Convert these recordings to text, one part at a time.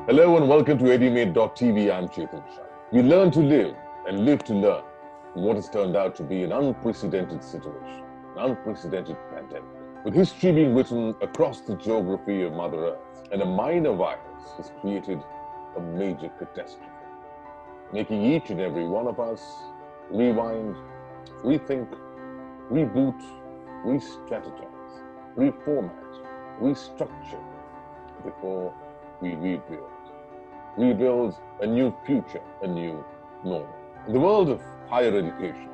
Hello and welcome to edumate.tv. I'm CHETAN SHARMA. We learn to live and live to learn in what has turned out to be an unprecedented situation, an unprecedented pandemic. With history being written across the geography of Mother Earth, and a minor virus has created a major catastrophe, making each and every one of us rewind, rethink, reboot, re-strategize, reformat, restructure before we rebuild a new future, a new normal. In the world of higher education,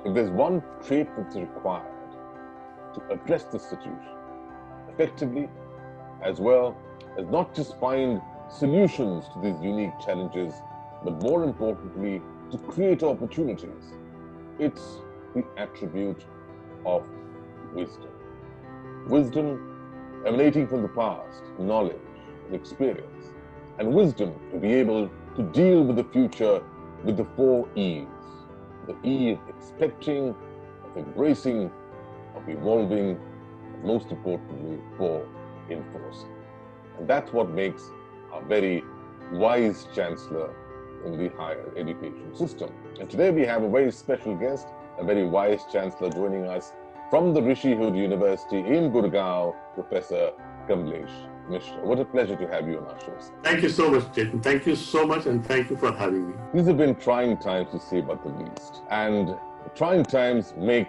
if there's one trait that's required to address this situation effectively, as well as not just find solutions to these unique challenges, but more importantly, to create opportunities, it's the attribute of wisdom. Wisdom emanating from the past, knowledge and experience, and wisdom to be able to deal with the future with the 4 E's. The E of expecting, of embracing, of evolving, and most importantly, for enforcing. And that's what makes a very wise chancellor in the higher education system. And today we have a very special guest, a very wise chancellor joining us from the Rishihood University in Gurgaon, Professor Kamlesh. Misra, what a pleasure to have you on our show. Thank you so much, Chetan. Thank you so much, and thank you for having me. These have been trying times, to say but the least. And trying times make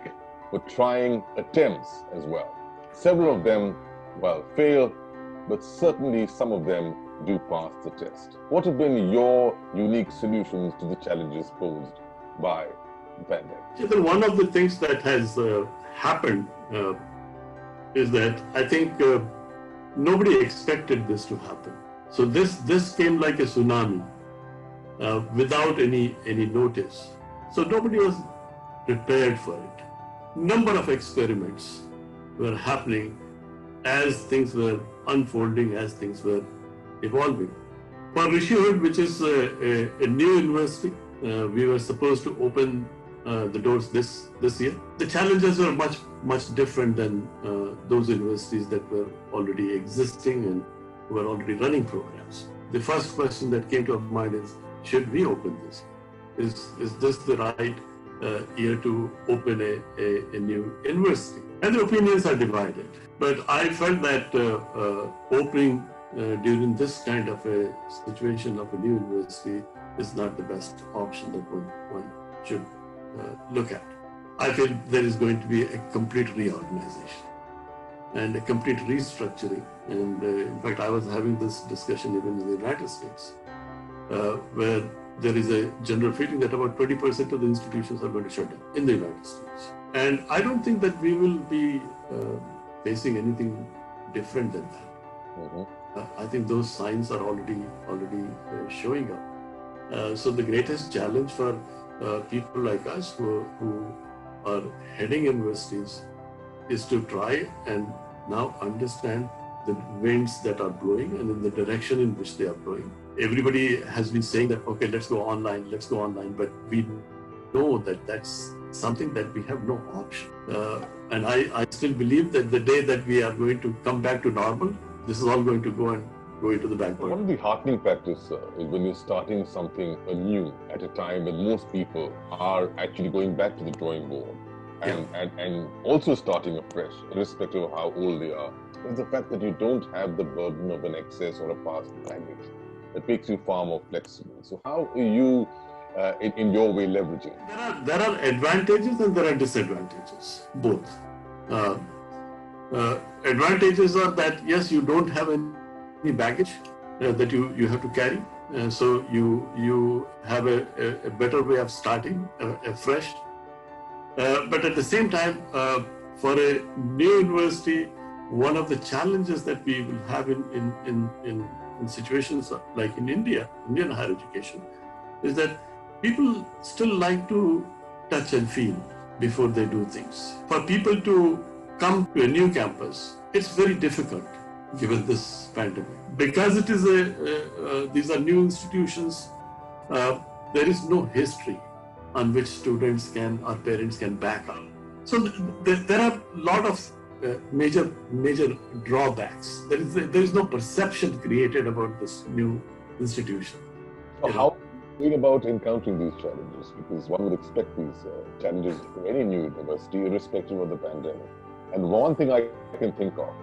for trying attempts as well. Several of them, well, fail, but certainly some of them do pass the test. What have been your unique solutions to the challenges posed by the pandemic? Chetan, one of the things that has happened is that I think nobody expected this to happen. So this came like a tsunami without any notice. So nobody was prepared for it. Number of experiments were happening as things were unfolding, as things were evolving. For Rishihood, which is a new university, we were supposed to open the doors this year. The challenges were much different than those universities that were already existing and were already running programs. The first question that came to our mind is, should we open this? Is this the right year to open a new university? And the opinions are divided. But I felt that opening during this kind of a situation of a new university is not the best option that one should look at. I feel there is going to be a complete reorganization and a complete restructuring. And in fact, I was having this discussion even in the United States, where there is a general feeling that about 20% of the institutions are going to shut down in the United States. And I don't think that we will be facing anything different than that. Mm-hmm. I think those signs are already showing up. So the greatest challenge for people like us who are heading universities is to try and now understand the winds that are blowing and in the direction in which they are blowing. Everybody has been saying that, okay, let's go online, but we know that that's something that we have no option. And I still believe that the day that we are going to come back to normal, this is all going to go into the back burner. One of the heartening factors is when you're starting something anew at a time when most people are actually going back to the drawing board and also starting afresh, irrespective of how old they are, is the fact that you don't have the burden of an excess or a past baggage that makes you far more flexible. So how are you, in your way, leveraging? There are advantages and there are disadvantages, both. Advantages are that, yes, you don't have any baggage that you have to carry. So you have a better way of starting afresh. But at the same time, for a new university, one of the challenges that we will have in situations like in Indian higher education, is that people still like to touch and feel before they do things. For people to come to a new campus, it's very difficult given this pandemic. Because it is these are new institutions, there is no history on which students or parents can back up. So there are a lot of major drawbacks. There is no perception created about this new institution. So how are you going about encountering these challenges? Because one would expect these challenges in any new university, irrespective of the pandemic. And one thing I can think of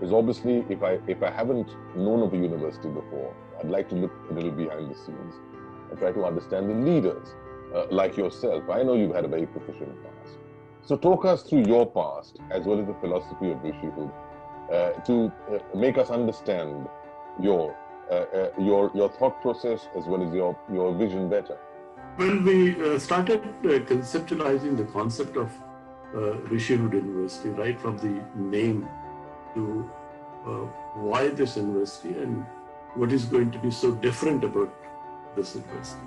is obviously if I haven't known of a university before, I'd like to look a little behind the scenes and try to understand the leaders like yourself. I know you've had a very proficient past. So talk us through your past as well as the philosophy of Rishihood to make us understand your thought process as well as your vision better. When we started conceptualizing the concept of Rishihood University, right from the name to why this university and what is going to be so different about this university.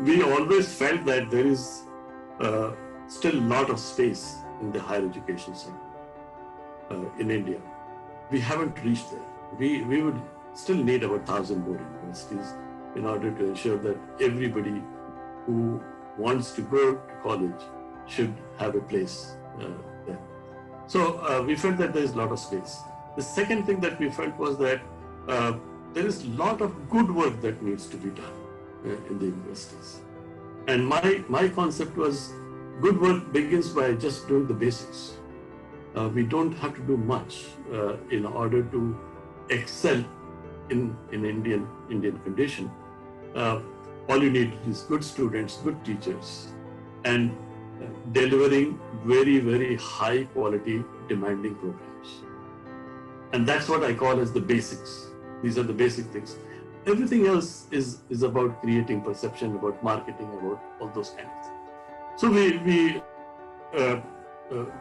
We always felt that there is still a lot of space in the higher education sector in India. We haven't reached there. We would still need about 1,000 more universities in order to ensure that everybody who wants to go to college should have a place there. So we felt that there is a lot of space. The second thing that we felt was that there is a lot of good work that needs to be done in the universities. And my concept was good work begins by just doing the basics. We don't have to do much in order to excel in Indian condition. All you need is good students, good teachers, and delivering very, very high quality, demanding programs. And that's what I call as the basics. These are the basic things. Everything else is about creating perception, about marketing, about all those kinds of things. So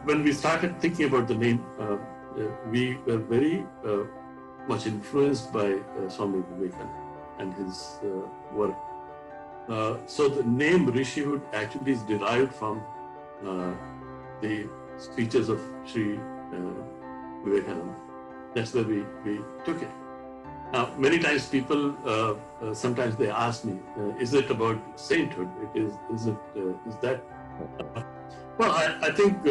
when we started thinking about the name, we were very much influenced by Swami Vivekananda and his work. So the name Rishihood actually is derived from the speeches of Sri Vivekananda. That's where we took it. Now, many times people, sometimes they ask me, is it about sainthood? Is that? Well, I think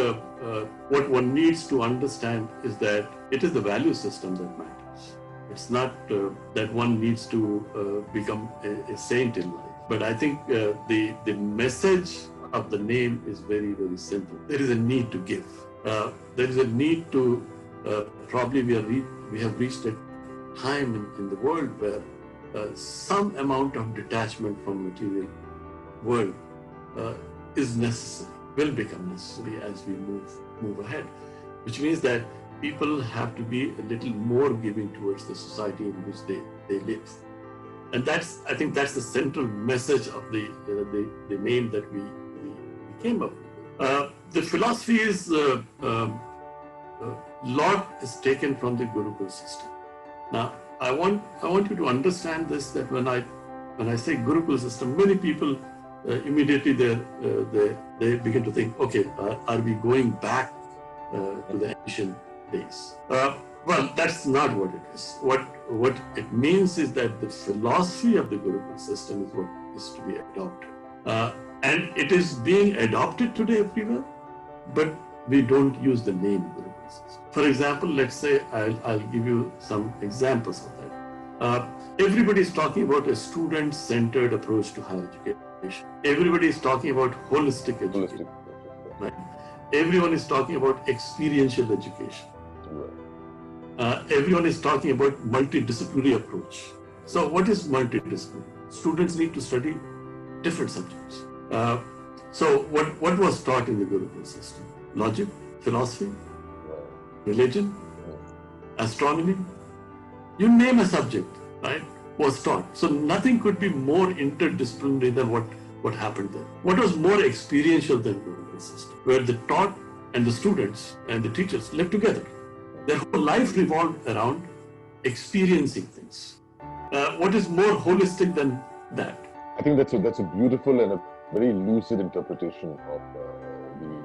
what one needs to understand is that it is the value system that matters. It's not that one needs to become a saint in life. But I think the message of the name is very, very simple. There is a need to give. There is a need to, probably we have reached a time in the world where some amount of detachment from material world is necessary, will become necessary as we move ahead, which means that people have to be a little more giving towards the society in which they live. And I think that's the central message of the name that we came up with. The philosophy is lot is taken from the Gurukul system. Now, I want you to understand this, that when I say Gurukul system, many people immediately they begin to think, okay, are we going back to the ancient days? Well, that's not what it is. What it means is that the philosophy of the Gurukul system is what is to be adopted. And it is being adopted today everywhere, but we don't use the name Gurukul system. For example, let's say I'll give you some examples of that. Everybody is talking about a student-centered approach to higher education. Everybody is talking about holistic education. Right? Everyone is talking about experiential education. Everyone is talking about multidisciplinary approach. So what is multidisciplinary? Students need to study different subjects. So what was taught in the Gurukul system? Logic, philosophy, religion, astronomy, you name a subject, right, was taught. So nothing could be more interdisciplinary than what happened there. What was more experiential than the Gurukul system, where the taught and the students and the teachers lived together. Their whole life revolved around experiencing things. What is more holistic than that? I think that's a beautiful and a very lucid interpretation of the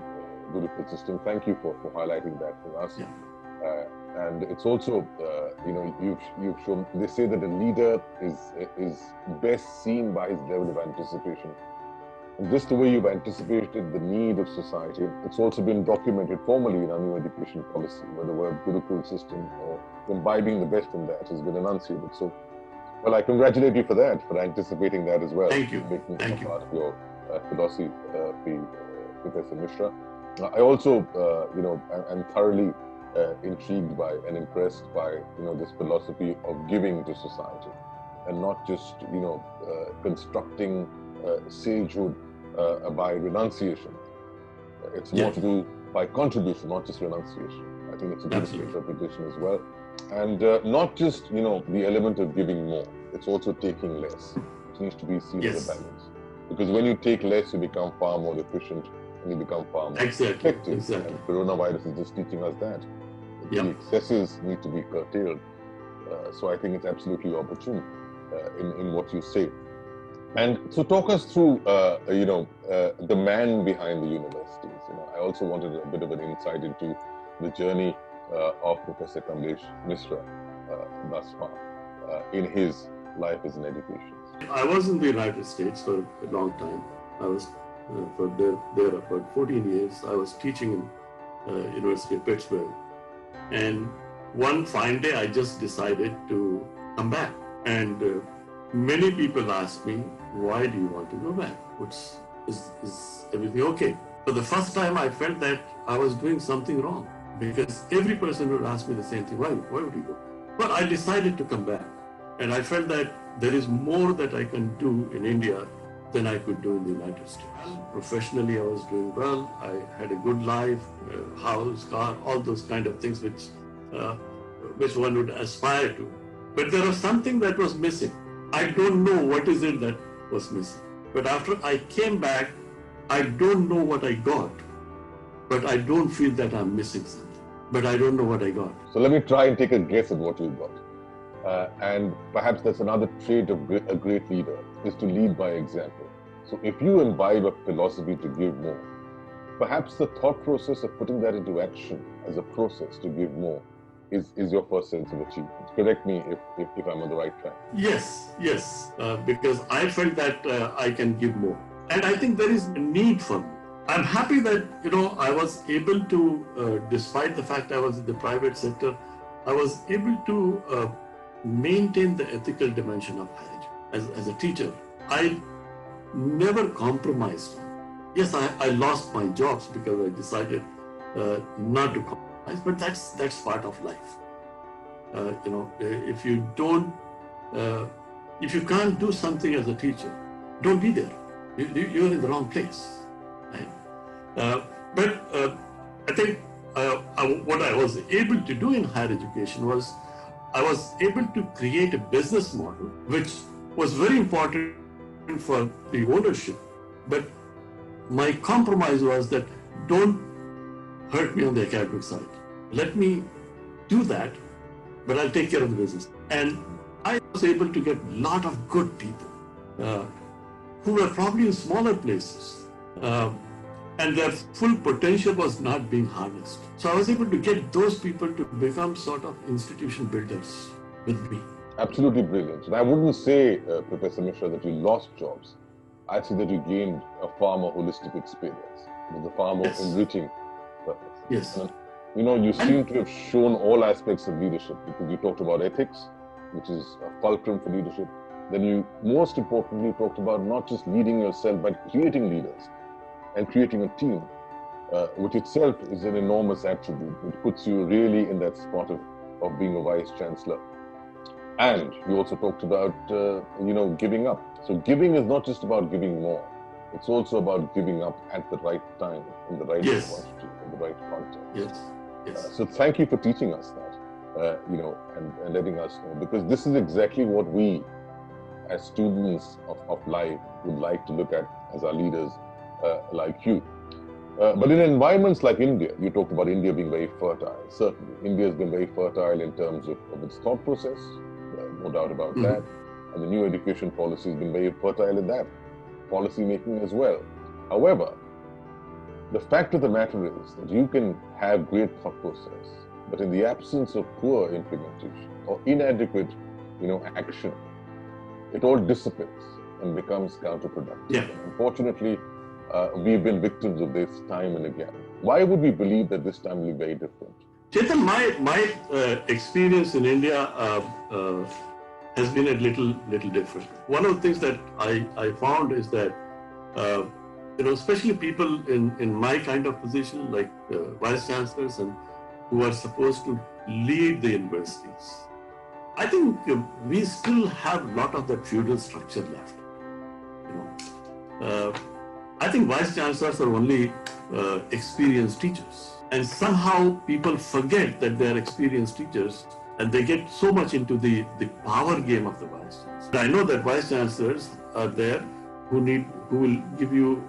Gurukul system. Thank you for highlighting that for us. Yeah. And it's also, you've shown. They say that a leader is best seen by his level of anticipation And just the way you've anticipated the need of society, it's also been documented formally in our new education policy, where the word Gurukul system or imbibing the best from that has been enunciated. So, well, I congratulate you for that, for anticipating that as well. Thank you. Making Thank it you. part of your philosophy, Professor Misra. I also, I'm thoroughly intrigued by and impressed by, this philosophy of giving to society, and not just, constructing sagehood by renunciation. It's more to do by contribution, not just renunciation. I think it's a beautiful interpretation as well. And not just, the element of giving more, it's also taking less. It needs to be seen as a balance. Because when you take less, you become far more efficient and you become far more effective. And coronavirus is just teaching us that. The excesses need to be curtailed. So I think it's absolutely opportune in what you say. And so talk us through, the man behind the universities. I also wanted a bit of an insight into the journey of Professor Kamlesh Misra thus far in his life as an education. I was in the United States for a long time. I was for there about 14 years. I was teaching in University of Pittsburgh. And one fine day, I just decided to come back. And many people asked me, why do you want to go back? Is everything okay? For the first time, I felt that I was doing something wrong, because every person would ask me the same thing, why would you go? But I decided to come back. And I felt that there is more that I can do in India than I could do in the United States. Professionally, I was doing well. I had a good life, house, car, all those kind of things which one would aspire to. But there was something that was missing. I don't know what is it that was missing. But after I came back, I don't know what I got. But I don't feel that I'm missing something. But I don't know what I got. So let me try and take a guess at what you got. And perhaps that's another trait of a great leader, is to lead by example. So if you imbibe a philosophy to give more, perhaps the thought process of putting that into action as a process to give more is your first sense of achievement. Correct me if I'm on the right track. Yes, because I felt that I can give more. And I think there is a need for me. I'm happy that, I was able to, despite the fact I was in the private sector, I was able to maintain the ethical dimension of higher education. As a teacher, I never compromised. Yes, I lost my jobs because I decided not to compromise, but that's part of life. If you can't do something as a teacher, don't be there. You're in the wrong place. Right? But I think what I was able to do in higher education was I was able to create a business model which was very important for the ownership. But my compromise was that don't hurt me on the academic side. Let me do that, but I'll take care of the business. And I was able to get a lot of good people who were probably in smaller places. And their full potential was not being harnessed. So I was able to get those people to become sort of institution builders with me. Absolutely brilliant. And I wouldn't say, Professor Misra, that you lost jobs. I'd say that you gained a far more holistic experience. It was a far more enriching purpose. Yes. And, you seem to have shown all aspects of leadership, because you talked about ethics, which is a fulcrum for leadership. Then you, most importantly, talked about not just leading yourself, but creating leaders and creating a team, which itself is an enormous attribute. It puts you really in that spot of being a vice chancellor. And you also talked about, giving up. So giving is not just about giving more. It's also about giving up at the right time, in the right quantity, in the right context. Yes. So thank you for teaching us that, and letting us know, because this is exactly what we, as students of life, would like to look at as our leaders, like you. But in environments like India, you talked about India being very fertile. Certainly, India has been very fertile in terms of its thought process, no doubt about that. And the new education policy has been very fertile in that, policy making as well. However, the fact of the matter is that you can have great thought process, but in the absence of poor implementation or inadequate, action, it all dissipates. and becomes counterproductive. Yeah. Unfortunately, we've been victims of this time and again. Why would we believe that this time will be very different? Chetan, my experience in India has been a little different. One of the things that I found is that especially people in my kind of position, like vice chancellors and who are supposed to lead the universities, I think we still have a lot of that feudal structure left. I think vice chancellors are only experienced teachers. And somehow people forget that they are experienced teachers and they get so much into the power game of the vice chancellor. I know that vice chancellors are there who will give you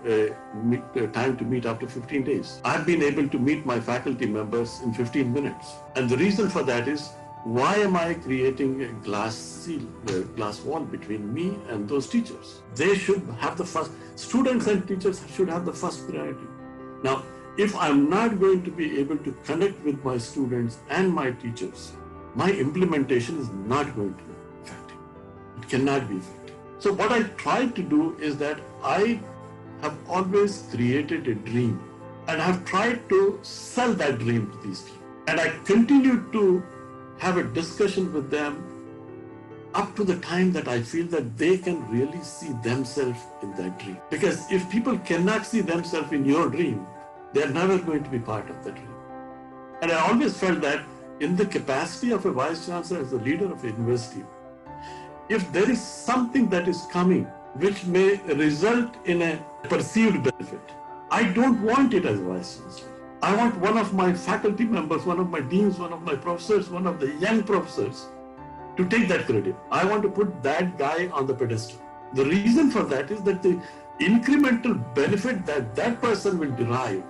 time to meet after 15 days. I've been able to meet my faculty members in 15 minutes. And the reason for that is, why am I creating a glass wall between me and those teachers? They should have the first, students and teachers should have the first priority. Now, if I'm not going to be able to connect with my students and my teachers, my implementation is not going to be effective. It cannot be effective. So what I try to do is that I have always created a dream and I have tried to sell that dream to these people. And I continue to have a discussion with them up to the time that I feel that they can really see themselves in that dream. Because if people cannot see themselves in your dream, they are never going to be part of that dream. And I always felt that in the capacity of a vice chancellor as the leader of a university, if there is something that is coming which may result in a perceived benefit, I don't want it as vice chancellor. I want one of my faculty members, one of my deans, one of my professors, one of the young professors to take that credit. I want to put that guy on the pedestal. The reason for that is that the incremental benefit that that person will derive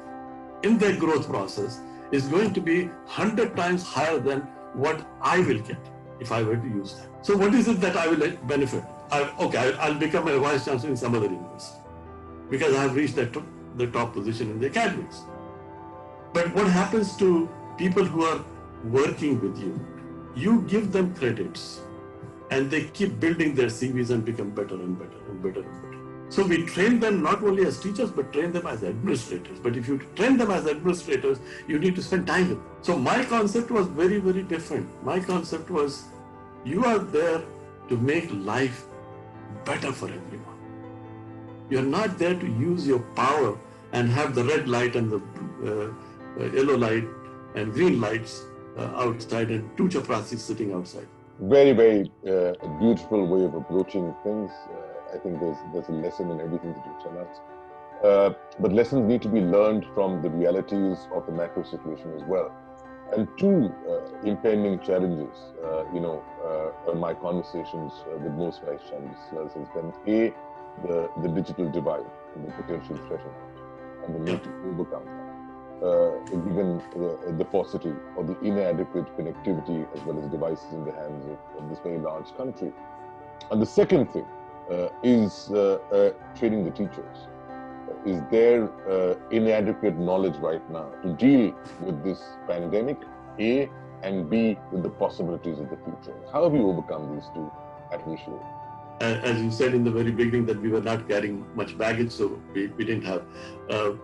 in their growth process is going to be 100 times higher than what I will get if I were to use that. So what is it that I will benefit? I'll become a vice chancellor in some other university because I have reached the top position in the academics. But what happens to people who are working with you? You give them credits and they keep building their CVs and become better and better and better and better. So we train them not only as teachers, but train them as administrators. But if you train them as administrators, you need to spend time with them. So my concept was very, very different. My concept was, you are there to make life better for everyone. You're not there to use your power and have the red light and the yellow light and green lights outside and two chaprasis sitting outside. Very, very beautiful way of approaching things. I think there's a lesson in everything that you tell us. But lessons need to be learned from the realities of the macro situation as well. And two impending challenges, in my conversations with most vice chancellors has been the digital divide and the potential threat of it, and the need to overcome that, given the paucity or the inadequate connectivity as well as devices in the hands of this very large country. And the second thing is training the teachers. Is there inadequate knowledge right now to deal with this pandemic, A, and B, with the possibilities of the future? How have you overcome these two at Rishihood? As you said in the very beginning that we were not carrying much baggage, so we didn't have,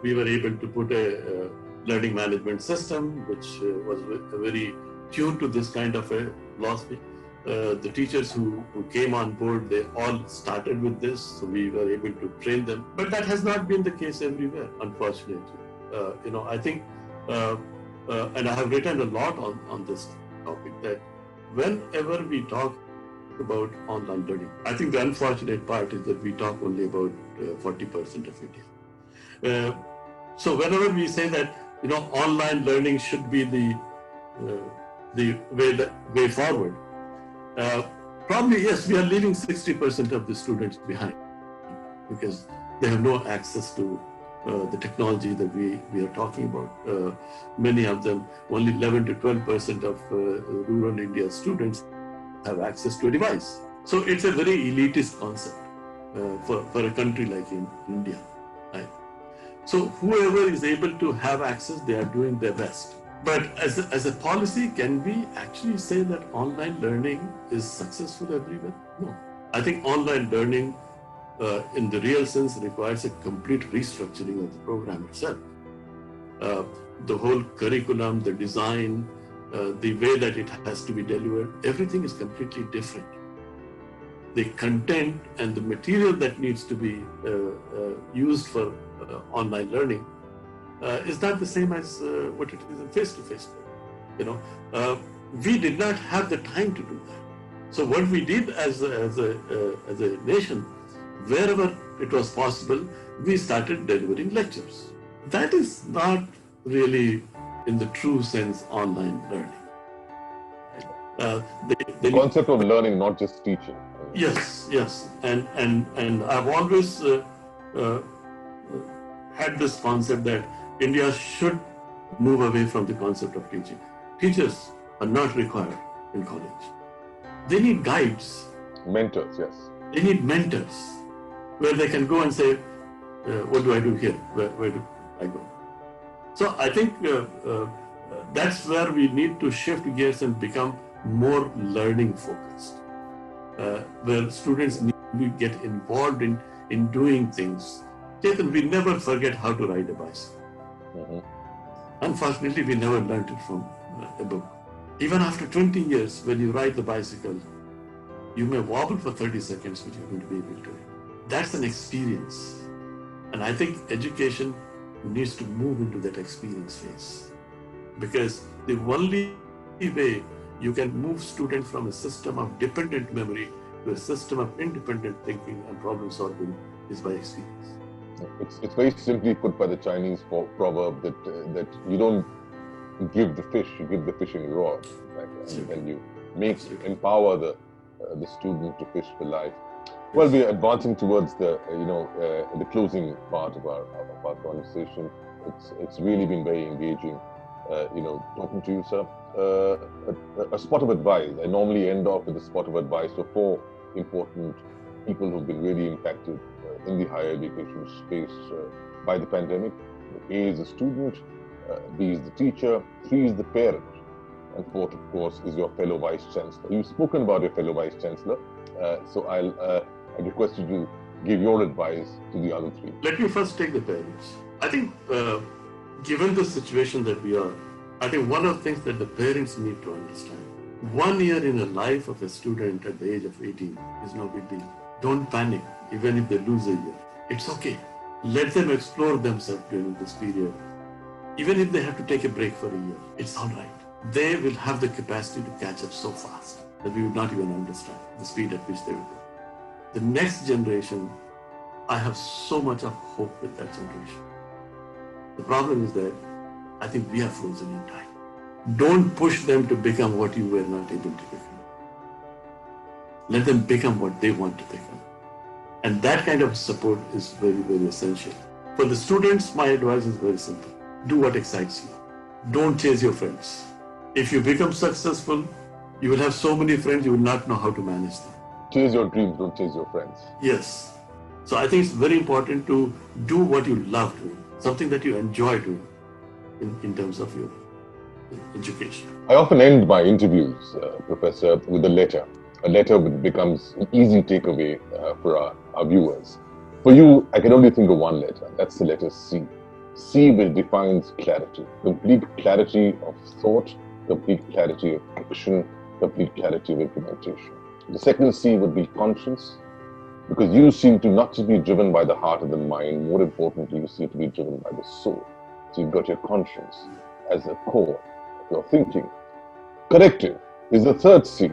we were able to put a learning management system which was very tuned to this kind of a philosophy. The teachers who came on board, they all started with this, so we were able to train them. But that has not been the case everywhere, unfortunately. I think, and I have written a lot on this topic, that whenever we talk about online learning, I think the unfortunate part is that we talk only about 40% of it. So whenever we say that, online learning should be the way forward, probably, yes, we are leaving 60% of the students behind because they have no access to the technology that we are talking about. Many of them, only 11 to 12% of rural India students have access to a device. So it's a very elitist concept for a country like in India. Right? So whoever is able to have access, they are doing their best. But as a policy, can we actually say that online learning is successful everywhere? No. I think online learning in the real sense requires a complete restructuring of the program itself. The whole curriculum, the design, the way that it has to be delivered, everything is completely different. The content and the material that needs to be used for online learning is not the same as what it is in face-to-face learning. We did not have the time to do that. So what we did as a nation, wherever it was possible, we started delivering lectures. That is not really, in the true sense, online learning. The concept of learning, not just teaching. Yes, and I've always had this concept that India should move away from the concept of teaching. Teachers are not required in college. They need guides. Mentors, yes. They need mentors where they can go and say, what do I do here? Where do I go? So I think that's where we need to shift gears and become more learning focused, where students need to get involved in doing things. Chetan, we never forget how to ride a bicycle. Mm-hmm. Unfortunately, we never learned it from a book. Even after 20 years, when you ride the bicycle, you may wobble for 30 seconds, but you're going to be able to do it. That's an experience. And I think education needs to move into that experience phase. Because the only way you can move students from a system of dependent memory to a system of independent thinking and problem solving is by experience. It's very simply put by the Chinese proverb that you don't give the fish, you give the fishing rod, right? And you empower the student to fish for life. Well, we are advancing towards the closing part of our conversation. It's really been very engaging, talking to you, sir. A spot of advice. I normally end off with a spot of advice for 4 important people who've been really impacted in the higher education space by the pandemic. A is the student, B is the teacher, 3 is the parent, and 4th, of course, is your fellow Vice Chancellor. You've spoken about your fellow Vice Chancellor, so I request you to give your advice to the other 3. Let me first take the parents. I think, given the situation that we are, I think one of the things that the parents need to understand, 1 year in the life of a student at the age of 18 is no big deal. Don't panic, even if they lose a year. It's okay. Let them explore themselves during this period. Even if they have to take a break for a year, it's all right. They will have the capacity to catch up so fast that we would not even understand the speed at which they will go. The next generation, I have so much of hope with that generation. The problem is that I think we are frozen in time. Don't push them to become what you were not able to become. Let them become what they want to become. And that kind of support is very, very essential. For the students, my advice is very simple. Do what excites you. Don't chase your friends. If you become successful, you will have so many friends, you will not know how to manage them. Chase your dreams, don't chase your friends. Yes. So I think it's very important to do what you love doing, something that you enjoy doing in terms of your education. I often end my interviews, Professor, with a letter which becomes an easy takeaway for our viewers. For you, I can only think of one letter. That's the letter C. C, which defines clarity, complete clarity of thought, complete clarity of action, complete clarity of implementation. The second C would be conscience, because you seem to not just be driven by the heart and the mind, more importantly, you seem to be driven by the soul. So you've got your conscience as the core of your thinking. Corrective is the third C.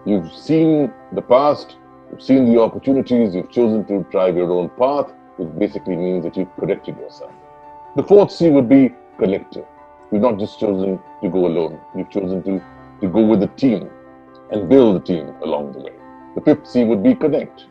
You've seen the past, you've seen the opportunities, you've chosen to drive your own path, which basically means that you've corrected yourself. The fourth C would be collective. You've not just chosen to go alone, you've chosen to go with a team and build a team along the way. The fifth C would be connect.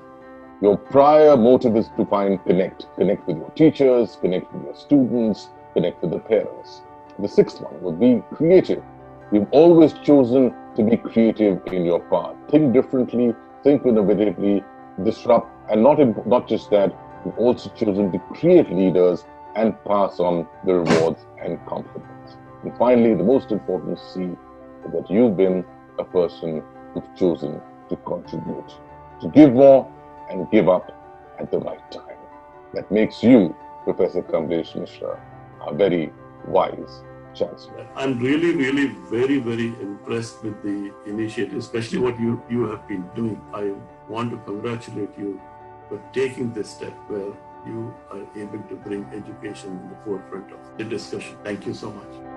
Your prior motive is to find connect with your teachers, connect with your students, connect with the parents. The sixth one would be creative. You've always chosen to be creative in your path. Think differently, think innovatively, disrupt, and not just that, you've also chosen to create leaders and pass on the rewards and compliments. And finally, the most important C is that you've been a person who's chosen to contribute, to give more and give up at the right time. That makes you, Professor Kamlesh Misra, a very wise chancellor. I'm really, really very, very impressed with the initiative, especially what you have been doing. I want to congratulate you for taking this step where you are able to bring education in the forefront of the discussion. Thank you so much.